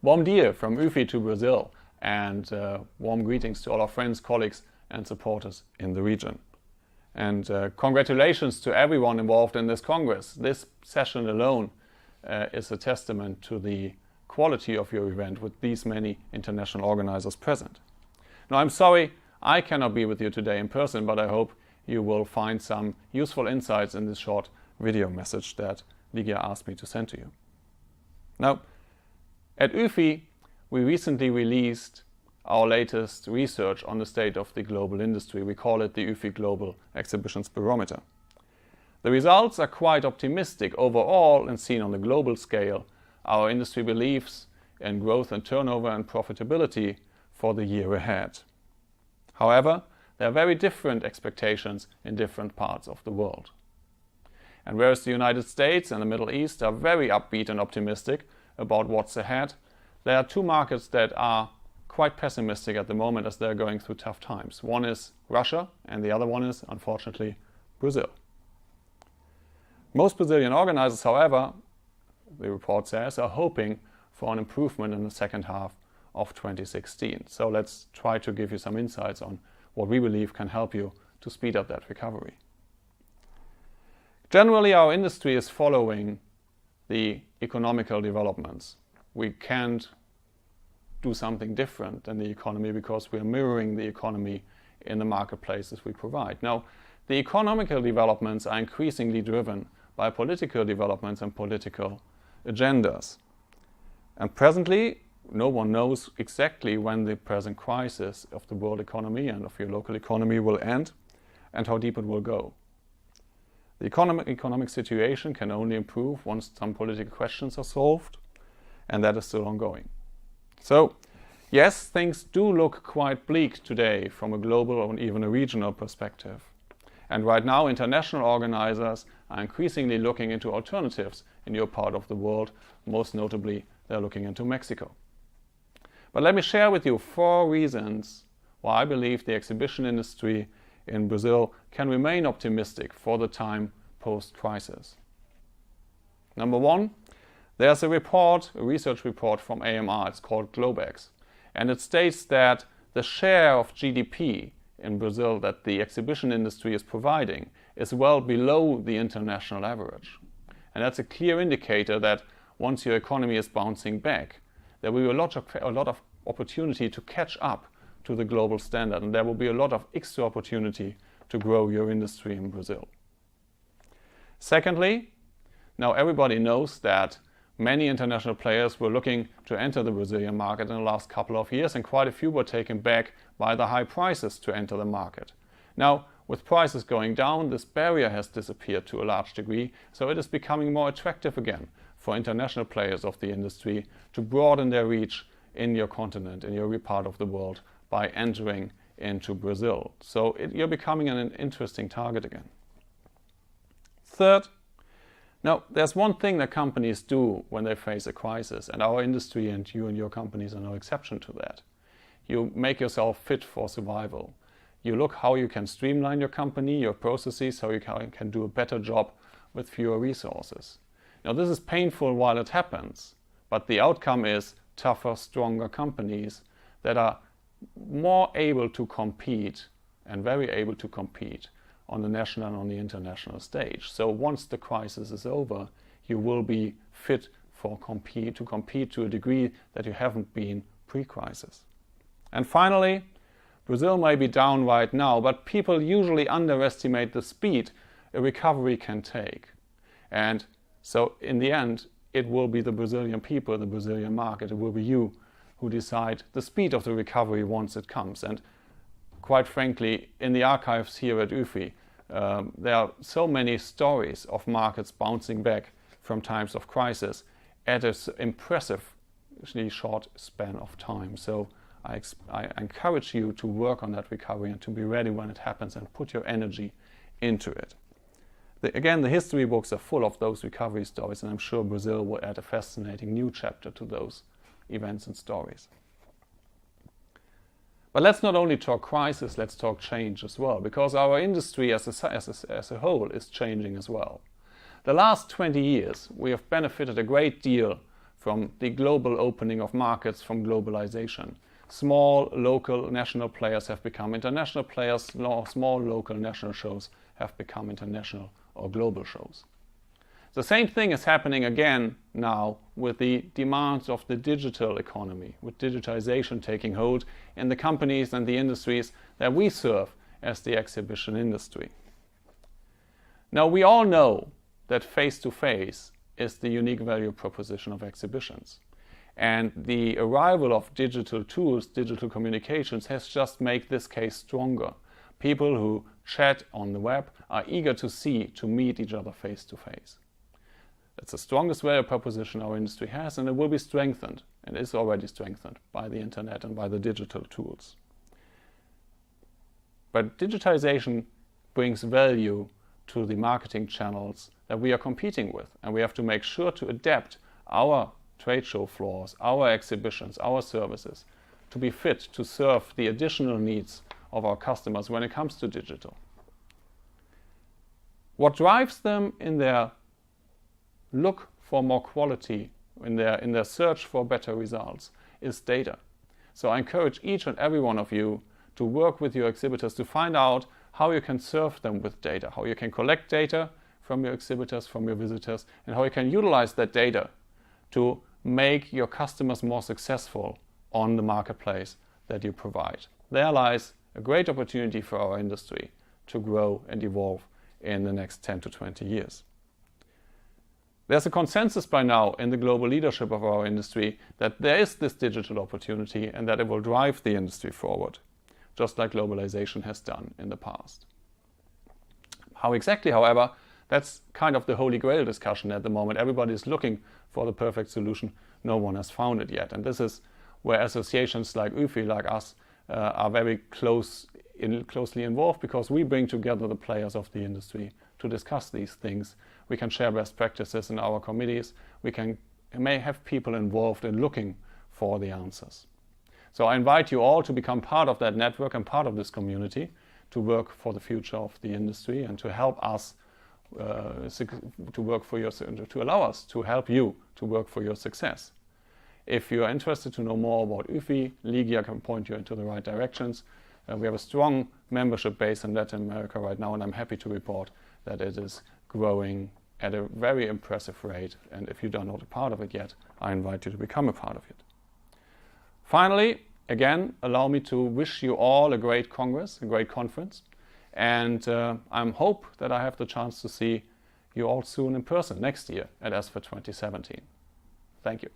Bom dia from UFI to Brazil, and warm greetings to all our friends, colleagues and supporters in the region. And congratulations to everyone involved in this Congress. This session alone is a testament to the quality of your event with these many international organizers present. Now, I'm sorry I cannot be with you today in person, but I hope you will find some useful insights in this short video message that Ligia asked me to send to you. Now, at UFI, we recently released our latest research on the state of the global industry. We call it the UFI Global Exhibitions Barometer. The results are quite optimistic overall, and seen on the global scale, our industry believes in growth and turnover and profitability for the year ahead. However, there are very different expectations in different parts of the world. And whereas the United States and the Middle East are very upbeat and optimistic about what's ahead, there are two markets that are quite pessimistic at the moment as they're going through tough times. One is Russia, and the other one is, unfortunately, Brazil. Most Brazilian organizers, however, the report says, are hoping for an improvement in the second half of 2016. So let's try to give you some insights on what we believe can help you to speed up that recovery. Generally, our industry is following the economical developments. We can't do something different than the economy because we are mirroring the economy in the marketplaces we provide. Now, the economical developments are increasingly driven by political developments and political agendas. And presently, no one knows exactly when the present crisis of the world economy and of your local economy will end and how deep it will go. The economic situation can only improve once some political questions are solved, and that is still ongoing. So, yes, things do look quite bleak today from a global or even a regional perspective. And right now, international organizers are increasingly looking into alternatives in your part of the world. Most notably, they're looking into Mexico. But let me share with you 4 reasons why I believe the exhibition industry in Brazil can remain optimistic for the time post-crisis. Number 1, there's a research report from AMR, it's called Globex, and it states that the share of GDP in Brazil that the exhibition industry is providing is well below the international average. And that's a clear indicator that once your economy is bouncing back, there will be a lot of opportunity to catch up to the global standard, and there will be a lot of extra opportunity to grow your industry in Brazil. Secondly, now everybody knows that many international players were looking to enter the Brazilian market in the last couple of years, and quite a few were taken back by the high prices to enter the market. Now, with prices going down, this barrier has disappeared to a large degree, so it is becoming more attractive again for international players of the industry to broaden their reach in your continent, in your part of the world, by entering into Brazil. So you're becoming an interesting target again. Third, now there's one thing that companies do when they face a crisis, and our industry and you and your companies are no exception to that. You make yourself fit for survival. You look how you can streamline your company, your processes, how you can do a better job with fewer resources. Now this is painful while it happens, but the outcome is tougher, stronger companies that are more able to compete and very able to compete on the national and on the international stage. So once the crisis is over, you will be fit to compete to a degree that you haven't been pre-crisis. And finally, Brazil may be down right now, but people usually underestimate the speed a recovery can take. And so in the end, it will be the Brazilian people, the Brazilian market, it will be you who decide the speed of the recovery once it comes. And quite frankly, in the archives here at UFI, there are so many stories of markets bouncing back from times of crisis at an impressively short span of time. So I encourage you to work on that recovery and to be ready when it happens and put your energy into it. Again, the history books are full of those recovery stories, and I'm sure Brazil will add a fascinating new chapter to those events and stories. But let's not only talk crisis, let's talk change as well, because our industry as a whole is changing as well. The last 20 years, we have benefited a great deal from the global opening of markets, from globalization. Small local national players have become international players, small local national shows have become international or global shows. The same thing is happening again now with the demands of the digital economy, with digitization taking hold in the companies and the industries that we serve as the exhibition industry. Now, we all know that face-to-face is the unique value proposition of exhibitions. And the arrival of digital tools, digital communications, has just made this case stronger. People who chat on the web are eager to meet each other face-to-face. That's the strongest value proposition our industry has, and it will be strengthened, and is already strengthened by the internet and by the digital tools. But digitization brings value to the marketing channels that we are competing with, and we have to make sure to adapt our trade show floors, our exhibitions, our services to be fit to serve the additional needs of our customers when it comes to digital. What drives them in their look for more quality, in their search for better results, is data. So I encourage each and every one of you to work with your exhibitors to find out how you can serve them with data, how you can collect data from your exhibitors, from your visitors, and how you can utilize that data to make your customers more successful on the marketplace that you provide. There lies a great opportunity for our industry to grow and evolve in the next 10 to 20 years. There's a consensus by now in the global leadership of our industry that there is this digital opportunity and that it will drive the industry forward, just like globalization has done in the past. How exactly, however, that's kind of the holy grail discussion at the moment. Everybody is looking for the perfect solution. No one has found it yet. And this is where associations like UFI, like us, are very closely involved, because we bring together the players of the industry to discuss these things. We can share best practices in our committees. We may have people involved in looking for the answers. So I invite you all to become part of that network and part of this community, to work for the future of the industry and to help us to allow us to help you to work for your success. If you are interested to know more about UFI, Ligia can point you into the right directions. We have a strong membership base in Latin America right now, and I'm happy to report that it is growing at a very impressive rate. And if you are not a part of it yet, I invite you to become a part of it. Finally, again, allow me to wish you all a great Congress, a great conference. And I hope that I have the chance to see you all soon in person next year at ESFE 2017. Thank you.